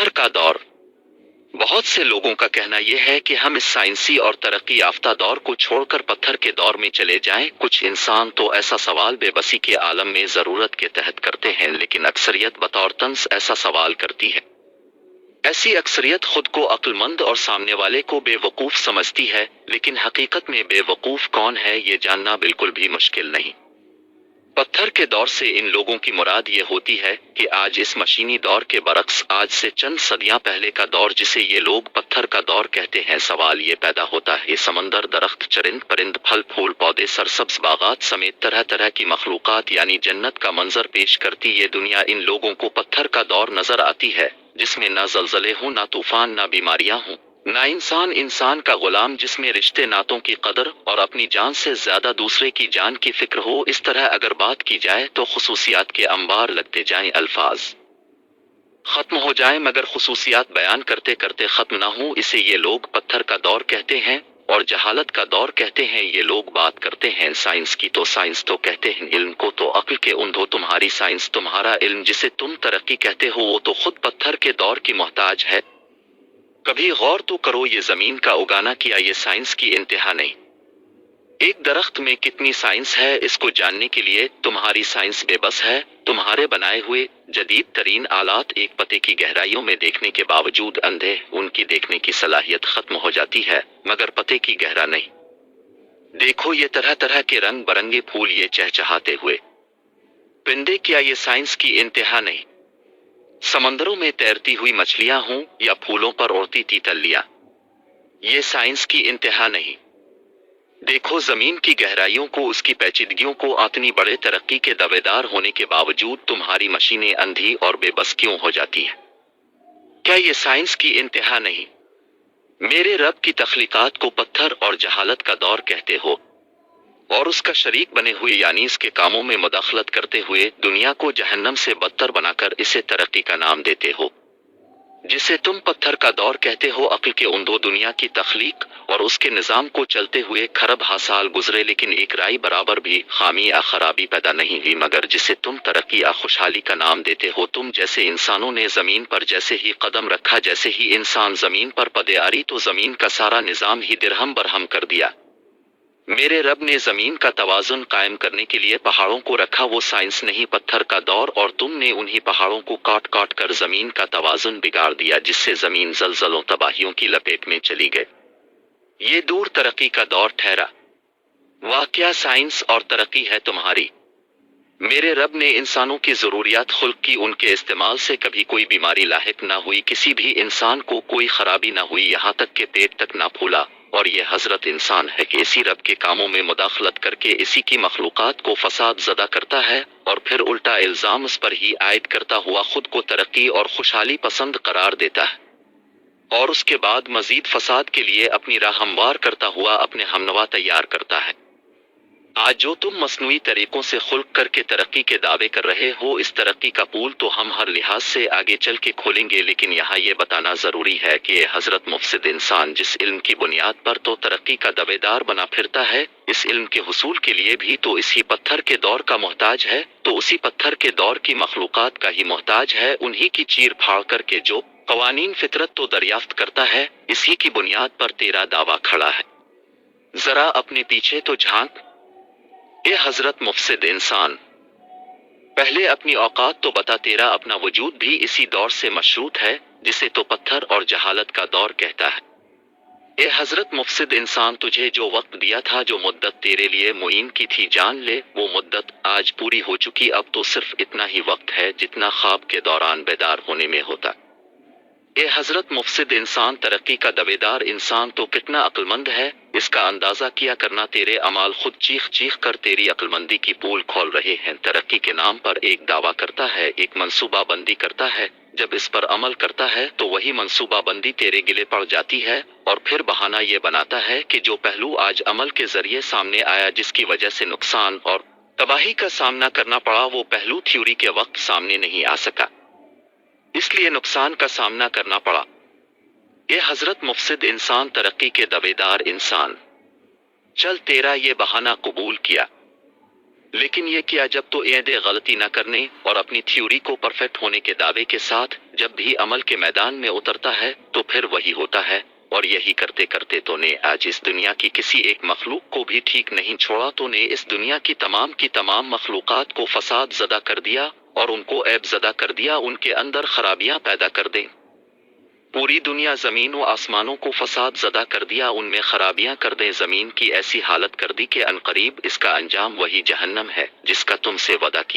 پتھر کا دور۔ بہت سے لوگوں کا کہنا یہ ہے کہ ہم اس سائنسی اور ترقی یافتہ دور کو چھوڑ کر پتھر کے دور میں چلے جائیں۔ کچھ انسان تو ایسا سوال بے بسی کے عالم میں ضرورت کے تحت کرتے ہیں، لیکن اکثریت بطور طنز ایسا سوال کرتی ہے۔ ایسی اکثریت خود کو عقل مند اور سامنے والے کو بے وقوف سمجھتی ہے، لیکن حقیقت میں بے وقوف کون ہے یہ جاننا بالکل بھی مشکل نہیں۔ پتھر کے دور سے ان لوگوں کی مراد یہ ہوتی ہے کہ آج اس مشینی دور کے برعکس آج سے چند صدیاں پہلے کا دور جسے یہ لوگ پتھر کا دور کہتے ہیں۔ سوال یہ پیدا ہوتا ہے، سمندر، درخت، چرند پرند، پھل پھول پودے، سرسبز باغات سمیت طرح طرح کی مخلوقات یعنی جنت کا منظر پیش کرتی یہ دنیا ان لوگوں کو پتھر کا دور نظر آتی ہے، جس میں نہ زلزلے ہوں، نہ طوفان، نہ بیماریاں ہوں، نہ انسان کا غلام، جس میں رشتے ناتوں کی قدر اور اپنی جان سے زیادہ دوسرے کی جان کی فکر ہو۔ اس طرح اگر بات کی جائے تو خصوصیات کے انبار لگتے جائیں، الفاظ ختم ہو جائیں مگر خصوصیات بیان کرتے کرتے ختم نہ ہوں۔ اسے یہ لوگ پتھر کا دور کہتے ہیں اور جہالت کا دور کہتے ہیں۔ یہ لوگ بات کرتے ہیں سائنس کی تو سائنس تو کہتے ہیں علم کو تو عقل کے اندھو۔ تمہاری سائنس، تمہارا علم جسے تم ترقی کہتے ہو، وہ تو خود پتھر کے دور کی محتاج ہے۔ کبھی غور تو کرو، یہ زمین کا اگانا کیا یہ سائنس کی انتہا نہیں؟ ایک درخت میں کتنی سائنس ہے، اس کو جاننے کے لیے تمہاری سائنس بے بس ہے۔ تمہارے بنائے ہوئے جدید ترین آلات ایک پتے کی گہرائیوں میں دیکھنے کے باوجود اندھے، ان کی دیکھنے کی صلاحیت ختم ہو جاتی ہے مگر پتے کی گہرا نہیں۔ دیکھو یہ طرح طرح کے رنگ برنگے پھول، یہ چہچہاتے ہوئے پرندے، کیا یہ سائنس کی انتہا نہیں؟ سمندروں میں تیرتی ہوئی مچھلیاں ہوں یا پھولوں پر اڑتی تیتلیاں، یہ سائنس کی انتہا نہیں؟ دیکھو زمین کی گہرائیوں کو، اس کی پیچیدگیوں کو، اتنی بڑے ترقی کے دعویدار ہونے کے باوجود تمہاری مشینیں اندھی اور بے بس کیوں ہو جاتی ہیں؟ کیا یہ سائنس کی انتہا نہیں؟ میرے رب کی تخلیقات کو پتھر اور جہالت کا دور کہتے ہو اور اس کا شریک بنے ہوئے یعنی اس کے کاموں میں مداخلت کرتے ہوئے دنیا کو جہنم سے بدتر بنا کر اسے ترقی کا نام دیتے ہو، جسے تم پتھر کا دور کہتے ہو۔ عقل کے اندھو، دنیا کی تخلیق اور اس کے نظام کو چلتے ہوئے کھرب ہا سال گزرے لیکن ایک رائی برابر بھی خامی یا خرابی پیدا نہیں ہوئی، مگر جسے تم ترقی یا خوشحالی کا نام دیتے ہو۔ تم جیسے انسانوں نے زمین پر جیسے ہی قدم رکھا، جیسے ہی انسان زمین پر پدیاری تو زمین کا سارا نظام ہی درہم برہم کر دیا۔ میرے رب نے زمین کا توازن قائم کرنے کے لیے پہاڑوں کو رکھا، وہ سائنس نہیں پتھر کا دور، اور تم نے انہی پہاڑوں کو کاٹ کاٹ کر زمین کا توازن بگاڑ دیا، جس سے زمین زلزلوں تباہیوں کی لپیٹ میں چلی گئی۔ یہ دور ترقی کا دور ٹھہرا۔ واہ کیا سائنس اور ترقی ہے تمہاری! میرے رب نے انسانوں کی ضروریات خلق کی، ان کے استعمال سے کبھی کوئی بیماری لاحق نہ ہوئی، کسی بھی انسان کو کوئی خرابی نہ ہوئی، یہاں تک کہ پیٹ تک نہ پھولا۔ اور یہ حضرت انسان ہے کہ اسی رب کے کاموں میں مداخلت کر کے اسی کی مخلوقات کو فساد زدہ کرتا ہے اور پھر الٹا الزام اس پر ہی عائد کرتا ہوا خود کو ترقی اور خوشحالی پسند قرار دیتا ہے، اور اس کے بعد مزید فساد کے لیے اپنی راہ ہموار کرتا ہوا اپنے ہمنوا تیار کرتا ہے۔ آج جو تم مصنوعی طریقوں سے خلق کر کے ترقی کے دعوے کر رہے ہو، اس ترقی کا پول تو ہم ہر لحاظ سے آگے چل کے کھولیں گے، لیکن یہاں یہ بتانا ضروری ہے کہ یہ حضرت مفسد انسان جس علم کی بنیاد پر تو ترقی کا دعویدار بنا پھرتا ہے، اس علم کے حصول کے لیے بھی تو اسی پتھر کے دور کا محتاج ہے، تو اسی پتھر کے دور کی مخلوقات کا ہی محتاج ہے، انہی کی چیر پھاڑ کر کے جو قوانین فطرت تو دریافت کرتا ہے، اسی کی بنیاد پر تیرا دعویٰ کھڑا ہے۔ ذرا اپنے پیچھے تو جھانک، اے حضرت مفسد انسان! پہلے اپنی اوقات تو بتا، تیرا اپنا وجود بھی اسی دور سے مشروط ہے جسے تو پتھر اور جہالت کا دور کہتا ہے۔ اے حضرت مفسد انسان، تجھے جو وقت دیا تھا، جو مدت تیرے لیے معین کی تھی، جان لے وہ مدت آج پوری ہو چکی، اب تو صرف اتنا ہی وقت ہے جتنا خواب کے دوران بیدار ہونے میں ہوتا۔ اے حضرت مفسد انسان، ترقی کا دعویدار انسان تو کتنا عقل مند ہے، اس کا اندازہ کیا کرنا، تیرے اعمال خود چیخ چیخ کر تیری عقل مندی کی پول کھول رہے ہیں۔ ترقی کے نام پر ایک دعویٰ کرتا ہے، ایک منصوبہ بندی کرتا ہے، جب اس پر عمل کرتا ہے تو وہی منصوبہ بندی تیرے گلے پڑ جاتی ہے، اور پھر بہانہ یہ بناتا ہے کہ جو پہلو آج عمل کے ذریعے سامنے آیا، جس کی وجہ سے نقصان اور تباہی کا سامنا کرنا پڑا، وہ پہلو تھیوری کے وقت سامنے نہیں آ سکا، اس لیے نقصان کا سامنا کرنا پڑا۔ اے حضرت مفسد انسان، ترقی کے دعویدار انسان، چل تیرا یہ بہانہ قبول کیا۔ لیکن یہ کیا جب تو یہ غلطی نہ کرنے اور اپنی تھیوری کو پرفیکٹ ہونے کے دعوے کے ساتھ جب بھی عمل کے میدان میں اترتا ہے تو پھر وہی ہوتا ہے، اور یہی کرتے کرتے تو نے آج اس دنیا کی کسی ایک مخلوق کو بھی ٹھیک نہیں چھوڑا، تو نے اس دنیا کی تمام مخلوقات کو فساد زدہ کر دیا اور ان کو عیب زدہ کر دیا، ان کے اندر خرابیاں پیدا کر دیں۔ پوری دنیا زمین و آسمانوں کو فساد زدہ کر دیا، ان میں خرابیاں کر دیں، زمین کی ایسی حالت کر دی کہ عنقریب اس کا انجام وہی جہنم ہے جس کا تم سے وعدہ کیا۔